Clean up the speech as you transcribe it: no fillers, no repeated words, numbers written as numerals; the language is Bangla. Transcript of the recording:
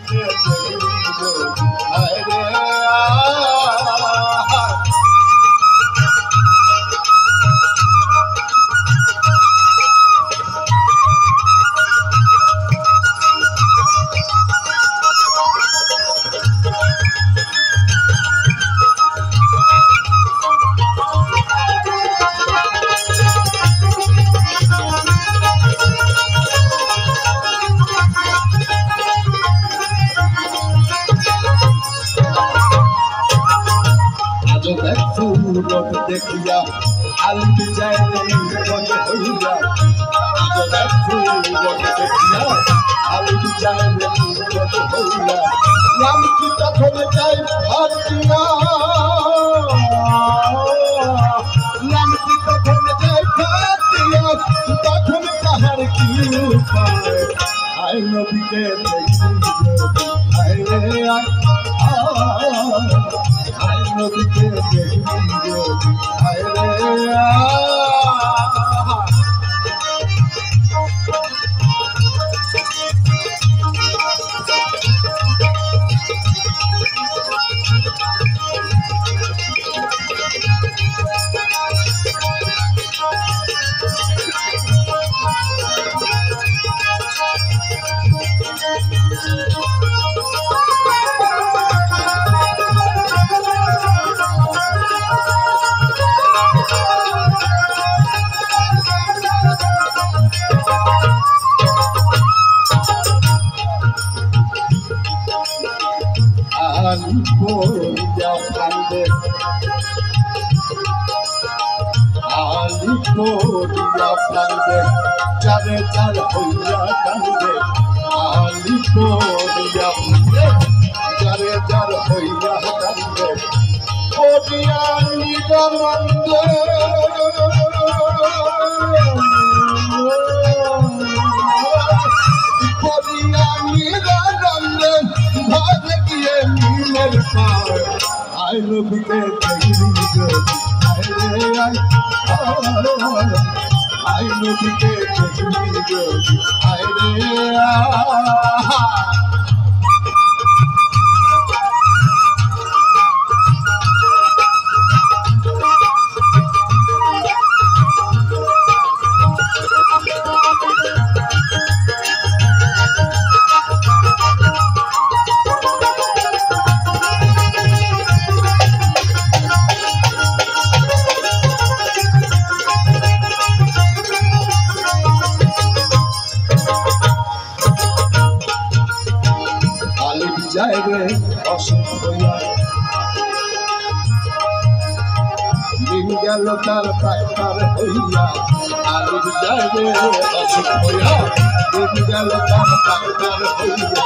নবীকে আরে সুরত দেখিয়া আলু যায় মনে হইয়া সুরত দেখিয়া আলু যায় মনে হইয়া নাম কি তখন যাই ভাটিয়া নাম কি তখন যাই ভাটিয়া তখন তাহার কি উপায় আয় নবীকে আয় রে আয় নবীকে আয় রে Aliporia Pande Jare Jare Hoya Kande Aliporia Jare Jare Hoya Kande Odia Nigamande Odia Nigamande Bhagiye I love you, I love যায় রে অসুখয়া দিন গেল তার পাইকার হইয়া আলির যায় রে অসুখয়া দিন গেল তার পাইকার হইয়া